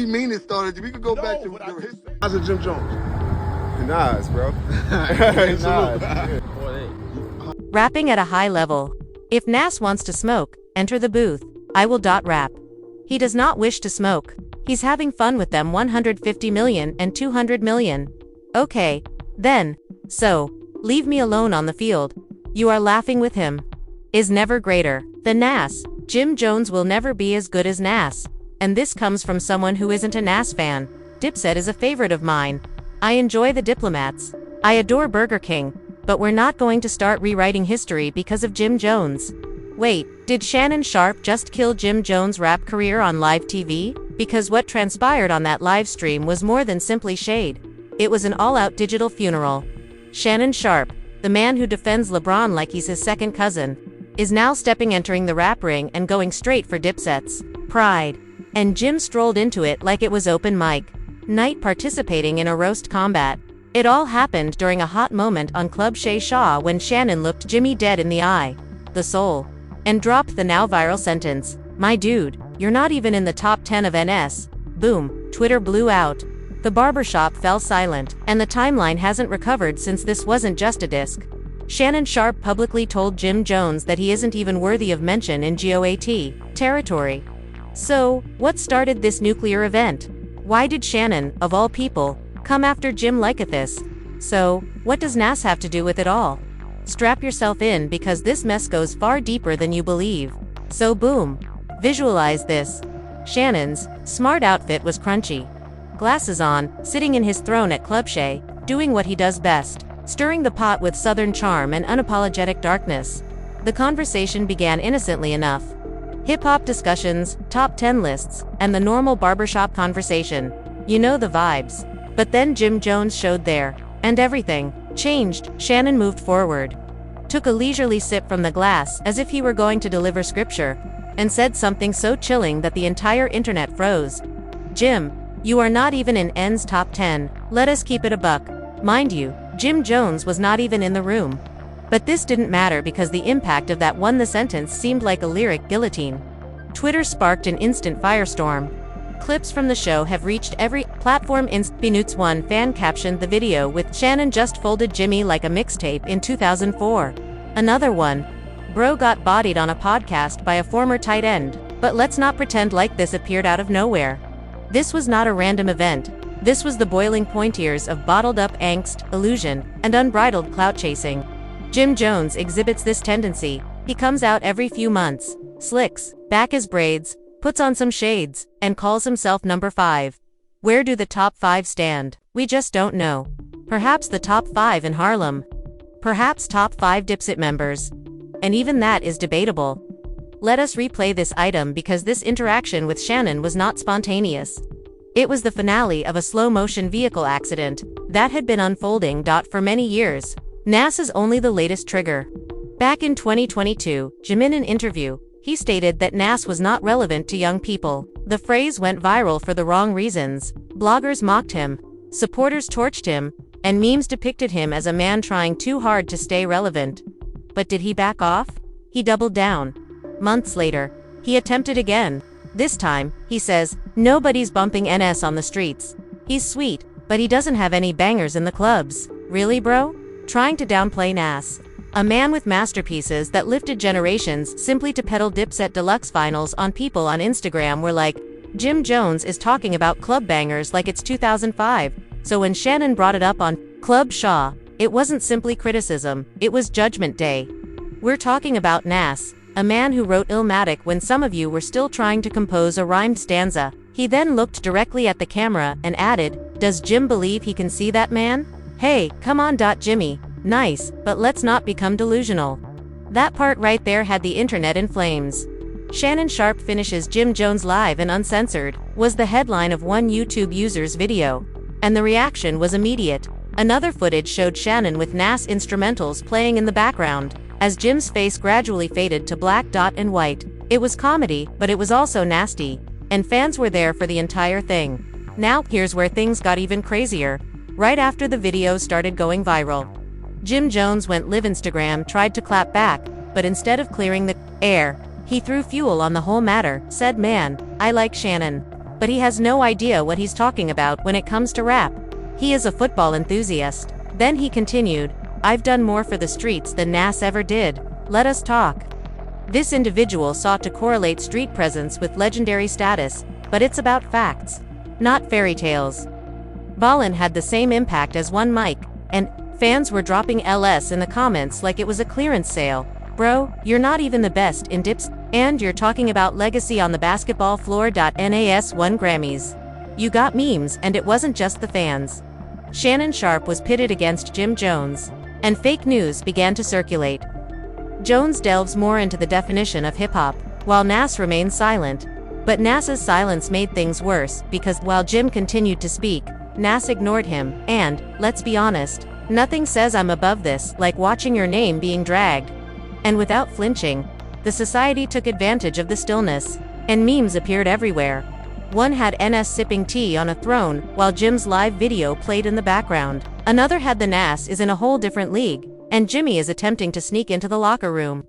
He mean it started. We could go back to his. How's it, Jim Jones? Nas, bro. Nas. Rapping at a high level. If Nas wants to smoke, enter the booth. I will rap. He does not wish to smoke. He's having fun with them 150 million and 200 million. Okay. Then. So. Leave me alone on the field. You are laughing with him. Is never greater than Nas. Jim Jones will never be as good as Nas. And this comes from someone who isn't a Nas fan. Dipset is a favorite of mine. I enjoy the Diplomats. I adore Burger King. But we're not going to start rewriting history because of Jim Jones. Wait, did Shannon Sharpe just kill Jim Jones' rap career on live TV? Because what transpired on that live stream was more than simply shade. It was an all-out digital funeral. Shannon Sharpe, the man who defends LeBron like he's his second cousin, is now entering the rap ring and going straight for Dipset's pride. And Jim strolled into it like it was open mic night, participating in a roast combat. It all happened during a hot moment on Club Shay Shaw when Shannon looked Jimmy dead in the eye, the soul, and dropped the now viral sentence, "My dude, you're not even in the top 10 of NS." Boom, Twitter blew out. The barbershop fell silent, and the timeline hasn't recovered since. This wasn't just a disc. Shannon Sharpe publicly told Jim Jones that he isn't even worthy of mention in GOAT territory. So, what started this nuclear event? Why did Shannon, of all people, come after Jim like this? So, what does Nas have to do with it all? Strap yourself in because this mess goes far deeper than you believe. So boom. Visualize this. Shannon's smart outfit was crunchy. Glasses on, sitting in his throne at Club Shay, doing what he does best, stirring the pot with southern charm and unapologetic darkness. The conversation began innocently enough. Hip-hop discussions, top 10 lists, and the normal barbershop conversation. You know the vibes. But then Jim Jones showed there, and everything changed. Shannon moved forward, took a leisurely sip from the glass as if he were going to deliver scripture, and said something so chilling that the entire internet froze. "Jim, you are not even in N's top 10, let us keep it a buck." Mind you, Jim Jones was not even in the room. But this didn't matter because the impact of that the sentence seemed like a lyric guillotine. Twitter sparked an instant firestorm. Clips from the show have reached every platform. Minutes One fan captioned the video with "Shannon just folded Jimmy like a mixtape in 2004. Another one. Bro got bodied on a podcast by a former tight end. But let's not pretend like this appeared out of nowhere. This was not a random event. This was the boiling point years of bottled up angst, illusion, and unbridled clout chasing. Jim Jones exhibits this tendency. He comes out every few months, slicks back his braids, puts on some shades, and calls himself number 5. Where do the top 5 stand? We just don't know. Perhaps the top 5 in Harlem. Perhaps top 5 Dipset members. And even that is debatable. Let us replay this item because this interaction with Shannon was not spontaneous. It was the finale of a slow-motion vehicle accident that had been unfolding for many years. Nas is only the latest trigger. Back in 2022, Jim in an interview, he stated that Nas was not relevant to young people. The phrase went viral for the wrong reasons. Bloggers mocked him, supporters torched him, and memes depicted him as a man trying too hard to stay relevant. But did he back off? He doubled down. Months later, he attempted again. This time, he says, "Nobody's bumping NS on the streets. He's sweet, but he doesn't have any bangers in the clubs." Really, bro? Trying to downplay Nas. A man with masterpieces that lifted generations simply to peddle Dipset Deluxe finals on people on Instagram were like, Jim Jones is talking about club bangers like it's 2005. So when Shannon brought it up on Club Shaw, it wasn't simply criticism, it was Judgment Day. We're talking about Nas, a man who wrote Illmatic when some of you were still trying to compose a rhymed stanza. He then looked directly at the camera and added, "Does Jim believe he can see that man? Hey, come on, Jimmy. Nice, but let's not become delusional." That part right there had the internet in flames. Shannon Sharpe finishes Jim Jones live and uncensored, was the headline of one YouTube user's video. And the reaction was immediate. Another footage showed Shannon with Nas instrumentals playing in the background, as Jim's face gradually faded to black and white. It was comedy, but it was also nasty. And fans were there for the entire thing. Now, here's where things got even crazier. Right after the video started going viral, Jim Jones went live. Instagram tried to clap back, but instead of clearing the air, he threw fuel on the whole matter, said, "Man, I like Shannon. but he has no idea what he's talking about when it comes to rap. He is a football enthusiast. Then he continued, I've done more for the streets than Nas ever did. Let us talk. This individual sought to correlate street presence with legendary status, but it's about facts, not fairy tales. Ballin had the same impact as one mic, and fans were dropping LS in the comments like it was a clearance sale. Bro, you're not even the best in dips, and you're talking about legacy on the basketball floor. Nas won Grammys. You got memes, and it wasn't just the fans. Shannon Sharpe was pitted against Jim Jones, and fake news began to circulate. Jones delves more into the definition of hip-hop, while Nas remains silent. But Nas's silence made things worse, because while Jim continued to speak, Nas ignored him, and, let's be honest, nothing says I'm above this like watching your name being dragged. And without flinching, the society took advantage of the stillness, and memes appeared everywhere. One had NS sipping tea on a throne, while Jim's live video played in the background. Another had the Nas is in a whole different league, and Jimmy is attempting to sneak into the locker room.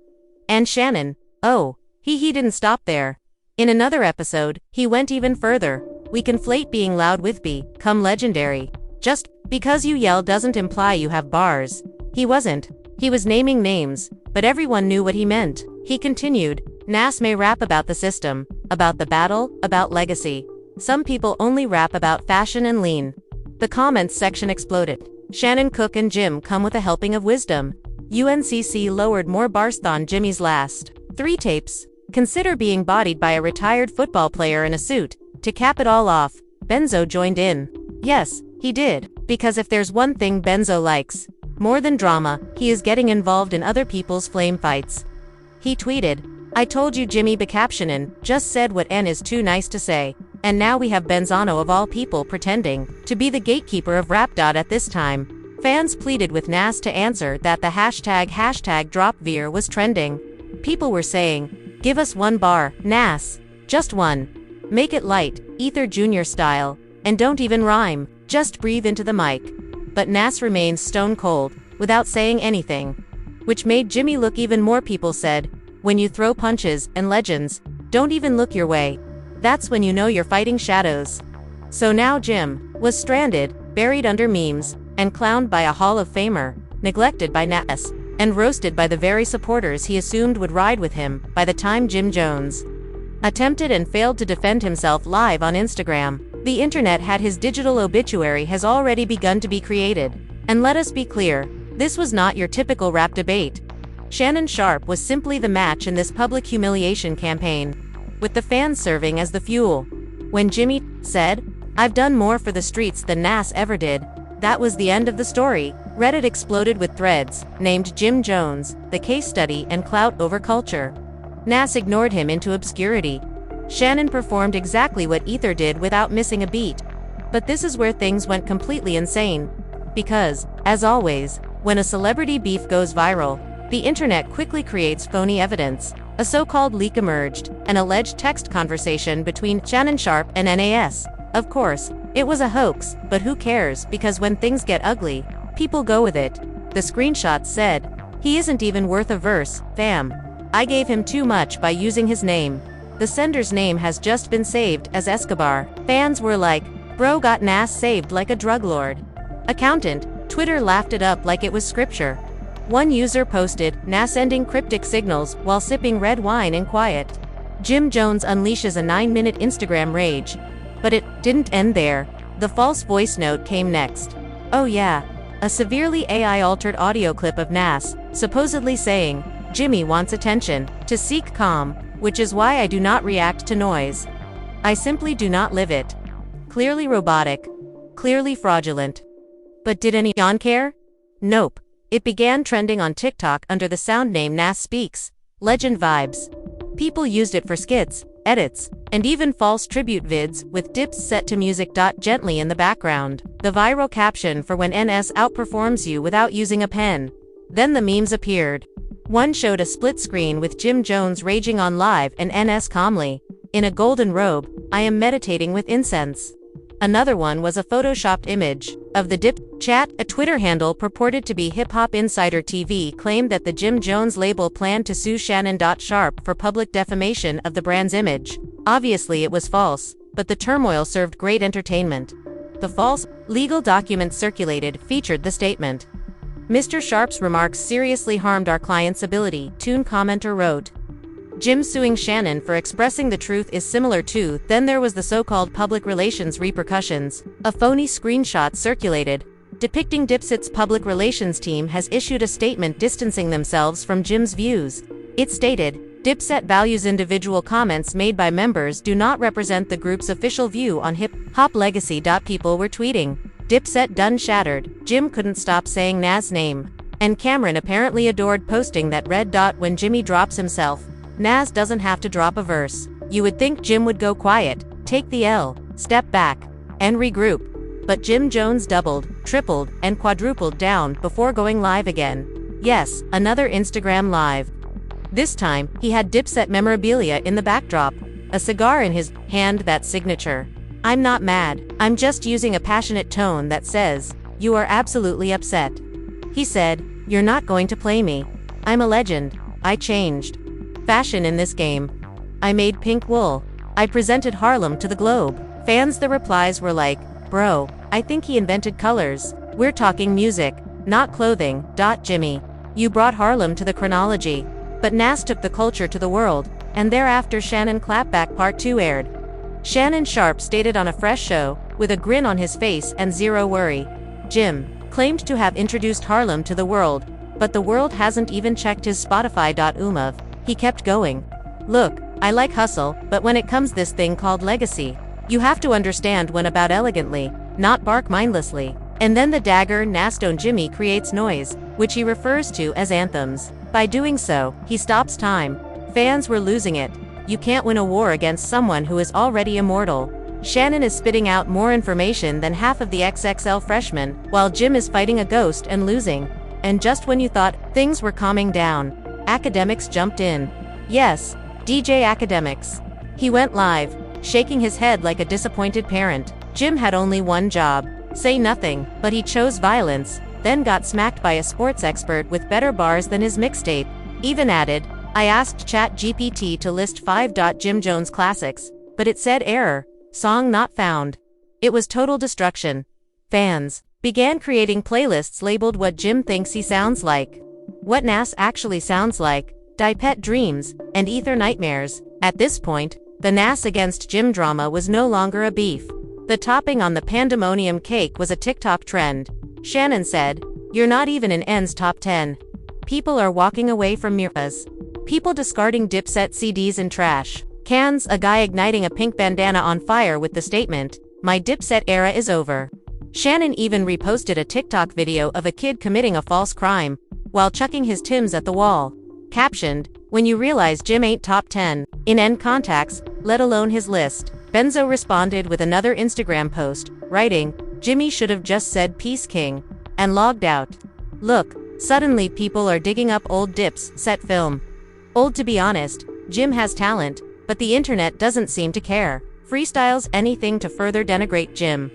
And Shannon, oh, he didn't stop there. In another episode, he went even further. We conflate being loud with become legendary. Just because you yell doesn't imply you have bars. He wasn't. He was naming names, but everyone knew what he meant. He continued, Nas may rap about the system, about the battle, about legacy. Some people only rap about fashion and lean. The comments section exploded. Shannon, Cook, and Jim come with a helping of wisdom. UNCC lowered more bars than Jimmy's last 3 tapes. Consider being bodied by a retired football player in a suit. To cap it all off, Benzo joined in. Yes, he did, because if there's one thing Benzo likes, more than drama, he is getting involved in other people's flame fights. He tweeted, I told you Jimmy Bacaptionin just said what N is too nice to say, and now we have Benzano of all people pretending to be the gatekeeper of rap. At this time, fans pleaded with Nas to answer that the hashtag #DropVeer was trending. People were saying, give us one bar, Nas. Just one. Make it light, Ether Jr. style, and don't even rhyme, just breathe into the mic. But Nas remains stone cold, without saying anything. Which made Jimmy look even more. People said, when you throw punches and legends, don't even look your way. That's when you know you're fighting shadows. So now Jim was stranded, buried under memes, and clowned by a Hall of Famer, neglected by Nas, and roasted by the very supporters he assumed would ride with him. By the time Jim Jones attempted and failed to defend himself live on Instagram, the internet had his digital obituary has already begun to be created. And let us be clear, this was not your typical rap debate. Shannon Sharpe was simply the match in this public humiliation campaign, with the fans serving as the fuel. When Jimmy said, I've done more for the streets than Nas ever did, that was the end of the story. Reddit exploded with threads named Jim Jones, the case study and clout over culture. Nas ignored him into obscurity. Shannon performed exactly what Ether did without missing a beat. But this is where things went completely insane. Because, as always, when a celebrity beef goes viral, the internet quickly creates phony evidence. A so-called leak emerged, an alleged text conversation between Shannon Sharpe and Nas. Of course, it was a hoax, but who cares, because when things get ugly, people go with it. The screenshots said, he isn't even worth a verse, fam. I gave him too much by using his name. The sender's name has just been saved as Escobar. Fans were like, bro got Nas saved like a drug lord. Accountant, Twitter laughed it up like it was scripture. One user posted, Nas sending cryptic signals while sipping red wine in quiet. Jim Jones unleashes a 9-minute Instagram rage. But it didn't end there. The false voice note came next. Oh yeah, a severely AI-altered audio clip of Nas, supposedly saying, Jimmy wants attention, to seek calm, which is why I do not react to noise. I simply do not live it. Clearly robotic. Clearly fraudulent. But did anyone care? Nope. It began trending on TikTok under the sound name Nas Speaks. Legend vibes. People used it for skits, edits, and even false tribute vids with dips set to music. Gently in the background. The viral caption for when NS outperforms you without using a pen. Then the memes appeared. One showed a split screen with Jim Jones raging on live and NS calmly, in a golden robe, I am meditating with incense. Another one was a photoshopped image of the dip chat. A Twitter handle purported to be Hip-Hop Insider TV claimed that the Jim Jones label planned to sue Shannon Sharpe for public defamation of the brand's image. Obviously it was false. but the turmoil served great entertainment. The false, legal documents circulated featured the statement. Mr. Sharp's remarks seriously harmed our client's ability, Toon commenter wrote. Jim suing Shannon for expressing the truth is similar to, then there was the so-called public relations repercussions. A phony screenshot circulated, depicting Dipset's public relations team has issued a statement distancing themselves from Jim's views. It stated, Dipset values individual comments made by members do not represent the group's official view on hip-hop legacy. People were tweeting, Dipset done shattered, Jim couldn't stop saying Nas' name. And Cameron apparently adored posting that red dot when Jimmy drops himself. Nas doesn't have to drop a verse. You would think Jim would go quiet, take the L, step back, and regroup. But Jim Jones doubled, tripled, and quadrupled down before going live again. Yes, another Instagram live. This time, he had Dipset memorabilia in the backdrop, a cigar in his hand, that signature. I'm not mad, I'm just using a passionate tone that says, you are absolutely upset. He said, you're not going to play me. I'm a legend, I changed fashion in this game. I made pink wool. I presented Harlem to the globe. Fans, the replies were like, bro, I think he invented colors. We're talking music, not clothing. Jimmy, you brought Harlem to the chronology. But Nas took the culture to the world, and thereafter Shannon Clapback Part 2 aired. Shannon Sharp stated on a fresh show, with a grin on his face and zero worry. Jim claimed to have introduced Harlem to the world, but the world hasn't even checked his Spotify. He kept going. Look, I like hustle, but when it comes this thing called legacy, you have to understand when about elegantly, not bark mindlessly. And then the dagger Nasstone Jimmy creates noise, which he refers to as anthems. By doing so, he stops time. Fans were losing it. You can't win a war against someone who is already immortal. Shannon is spitting out more information than half of the XXL freshmen, while Jim is fighting a ghost and losing. And just when you thought things were calming down, Academics jumped in. Yes, DJ Academics. He went live, shaking his head like a disappointed parent. Jim had only one job, say nothing, but he chose violence, then got smacked by a sports expert with better bars than his mixtape. Even added, I asked ChatGPT to list 5 Jim Jones classics, but it said error, song not found. It was total destruction. Fans began creating playlists labeled what Jim thinks he sounds like, what Nas actually sounds like, Pet Dreams, and Ether Nightmares. At this point, the Nas against Jim drama was no longer a beef. The topping on the pandemonium cake was a TikTok trend. Shannon said, you're not even in N's top 10. People are walking away from Mirpas. People discarding Dipset CDs in trash cans, a guy igniting a pink bandana on fire with the statement, my Dipset era is over. Shannon even reposted a TikTok video of a kid committing a false crime, while chucking his Timbs at the wall. Captioned, when you realize Jim ain't top 10 in N contacts, let alone his list. Benzo responded with another Instagram post, writing, Jimmy should have just said peace king, and logged out. Look, suddenly people are digging up old Dips set film. Old, to be honest, Jim has talent, but the internet doesn't seem to care. Freestyles anything to further denigrate Jim.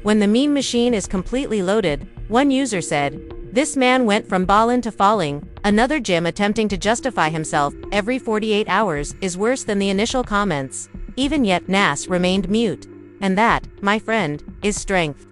When the meme machine is completely loaded, one user said, this man went from ballin' to falling. Another Jim attempting to justify himself every 48 hours is worse than the initial comments. Even yet Nas remained mute. And that, my friend, is strength.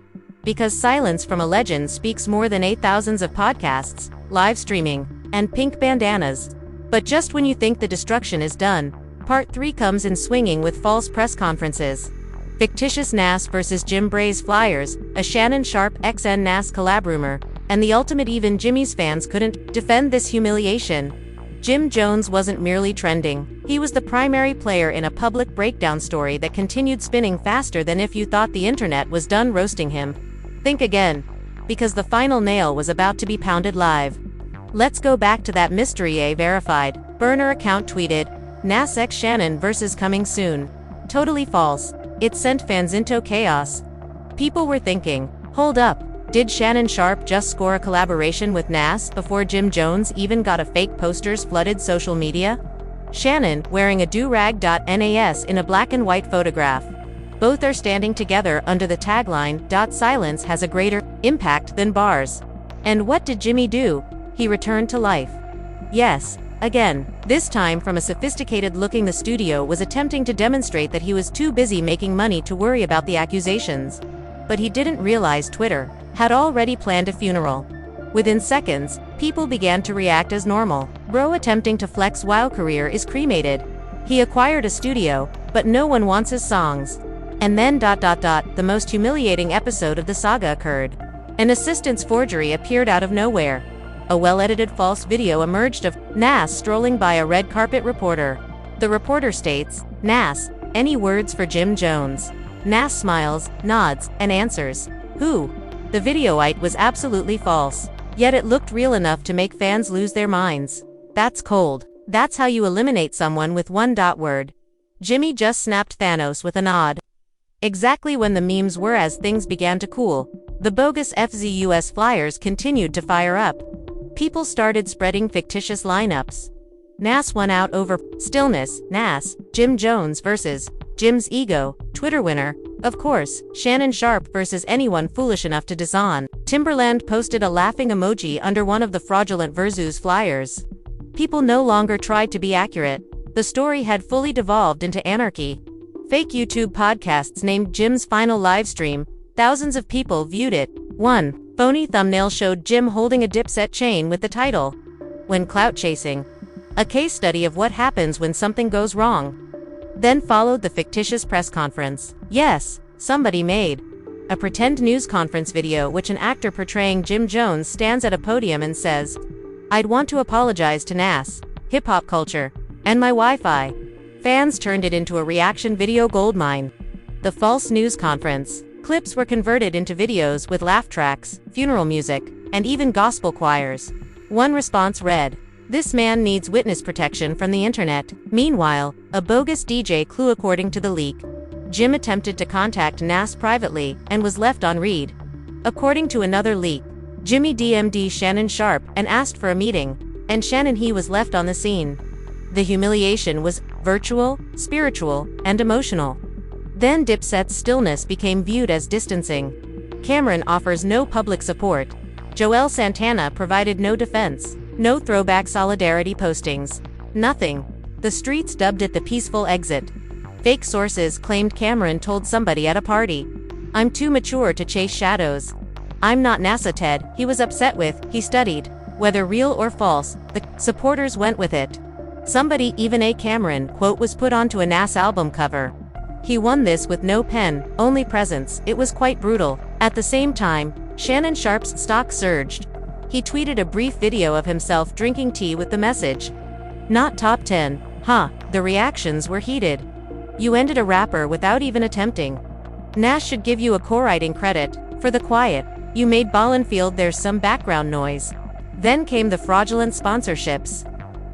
Because silence from a legend speaks more than 8,000s of podcasts, live streaming, and pink bandanas. But just when you think the destruction is done, Part 3 comes in swinging with false press conferences. Fictitious Nas vs. Jim Bray's Flyers, a Shannon Sharp XN Nas collab rumor, and the ultimate. Even Jimmy's fans couldn't defend this humiliation. Jim Jones wasn't merely trending, he was the primary player in a public breakdown story that continued spinning faster than if you thought the internet was done roasting him. Think again. Because the final nail was about to be pounded live. Let's go back to that mystery. A verified burner account tweeted, Nas x Shannon vs. coming soon. Totally false. It sent fans into chaos. People were thinking, hold up, did Shannon Sharp just score a collaboration with Nas before Jim Jones even got a fake posters flooded social media? Shannon, wearing a do-rag. Nas in a black and white photograph. Both are standing together under the tagline, Silence has a greater impact than bars. And what did Jimmy do? He returned to life. Yes, Again, this time from a sophisticated-looking the studio was attempting to demonstrate that he was too busy making money to worry about the accusations. But he didn't realize Twitter had already planned a funeral. Within seconds, people began to react as normal. Bro attempting to flex while career is cremated. He acquired a studio, but no one wants his songs. And then the most humiliating episode of the saga occurred. An assistant's forgery appeared out of nowhere. A well-edited false video emerged of Nas strolling by a red carpet reporter. The reporter states, "Nas, any words for Jim Jones?" Nas smiles, nods, and answers, "Who?" The videoite was absolutely false. Yet it looked real enough to make fans lose their minds. That's cold. That's how you eliminate someone with one word. Jimmy just snapped Thanos with a nod. Exactly when the memes were as things began to cool, the bogus FZUS flyers continued to fire up. People started spreading fictitious lineups. Nas won out over Stillness, Nas, Jim Jones versus Jim's Ego, Twitter winner, of course, Shannon Sharp versus anyone foolish enough to disown. Timberland posted a laughing emoji under one of the fraudulent Versus flyers. People no longer tried to be accurate. The story had fully devolved into anarchy. Fake YouTube podcasts named Jim's final livestream. Thousands of people viewed it. 1. Phony thumbnail showed Jim holding a Dipset chain with the title, "When Clout Chasing." A case study of what happens when something goes wrong. Then followed the fictitious press conference. Yes, somebody made a pretend news conference video which an actor portraying Jim Jones stands at a podium and says, "I'd want to apologize to Nas, hip-hop culture, and my Wi-Fi." Fans turned it into a reaction video goldmine. The false news conference clips were converted into videos with laugh tracks, funeral music, and even gospel choirs. One response read, "This man needs witness protection from the internet." Meanwhile, a bogus DJ clue according to the leak. Jim attempted to contact Nas privately and was left on read. According to another leak, Jimmy DM'd Shannon Sharp and asked for a meeting, and Shannon he was left on the scene. The humiliation was virtual, spiritual, and emotional. Then Dipset's Stillness became viewed as distancing. Cameron offers no public support. Joel Santana provided no defense. No throwback solidarity postings. Nothing. The streets dubbed it the peaceful exit. Fake sources claimed Cameron told somebody at a party, "I'm too mature to chase shadows. I'm not NASA Ted," he was upset with, he studied. Whether real or false, the supporters went with it. Somebody, even a Cameron, quote was put onto a Nas album cover. He won this with no pen, only presence. It was quite brutal. At the same time, Shannon Sharp's stock surged. He tweeted a brief video of himself drinking tea with the message, "Not top 10, huh?" The reactions were heated. You ended a rapper without even attempting. Nas should give you a co-writing credit for the quiet. You made ballin' field there's some background noise. Then came the fraudulent sponsorships.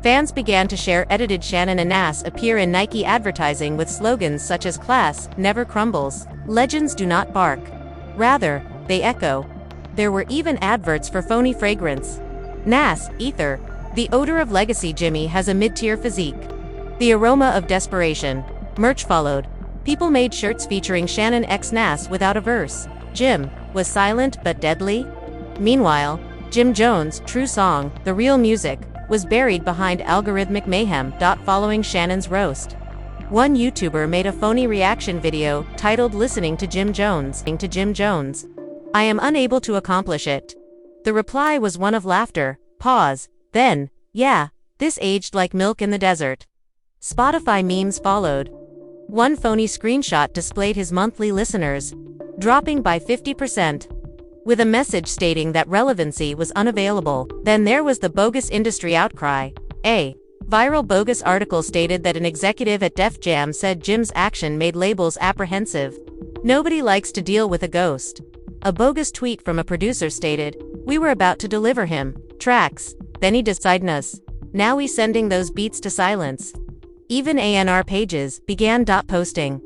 Fans began to share edited Shannon and Nas appear in Nike advertising with slogans such as "Class never crumbles," "Legends do not bark. Rather, they echo." There were even adverts for phony fragrance. Nas, Ether. The odor of legacy. Jimmy has a mid-tier physique. The aroma of desperation. Merch followed. People made shirts featuring Shannon x Nas without a verse. Jim was silent but deadly. Meanwhile, Jim Jones' true song, The Real Music, was buried behind algorithmic mayhem. Following Shannon's roast, one YouTuber made a phony reaction video titled "Listening to Jim Jones." "I am unable to accomplish it." The reply was one of laughter. Pause. Then, "Yeah, this aged like milk in the desert." Spotify memes followed. One phony screenshot displayed his monthly listeners dropping by 50%. With a message stating that relevancy was unavailable. Then there was the bogus industry outcry. A viral bogus article stated that an executive at Def Jam said Jim's action made labels apprehensive. Nobody likes to deal with a ghost. A bogus tweet from a producer stated, "We were about to deliver him tracks, then he decided us. Now he's sending those beats to silence." Even A&R pages began posting.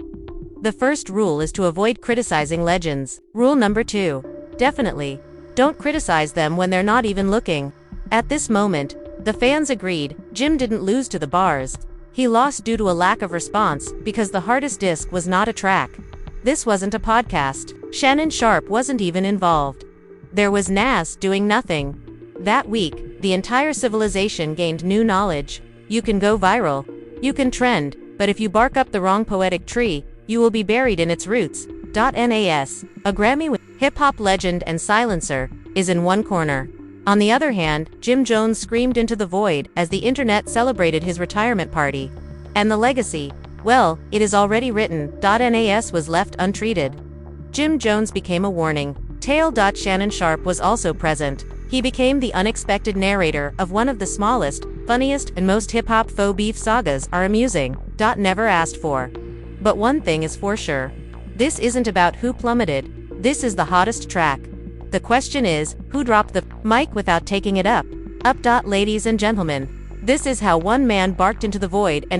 The first rule is to avoid criticizing legends. Rule number 2. Definitely don't criticize them when they're not even looking. At this moment, the fans agreed. Jim didn't lose to the bars. He lost due to a lack of response because the hardest disk was not a track. This wasn't a podcast. Shannon Sharp wasn't even involved. There was Nas doing nothing. That week, the entire civilization gained new knowledge. You can go viral. You can trend, but if you bark up the wrong poetic tree, you will be buried in its roots. Nas, a Grammy hip-hop legend and silencer, is in one corner. On the other hand, Jim Jones screamed into the void as the internet celebrated his retirement party. And the legacy? Well, it is already written. Nas was left untreated. Jim Jones became a warning tale. Shannon Sharp was also present. He became the unexpected narrator of one of the smallest, funniest, and most hip-hop faux beef sagas are amusing. Never asked for. But one thing is for sure. This isn't about who plummeted. This is the hottest track. The question is, who dropped the mic without taking it up? Ladies and gentlemen. This is how one man barked into the void and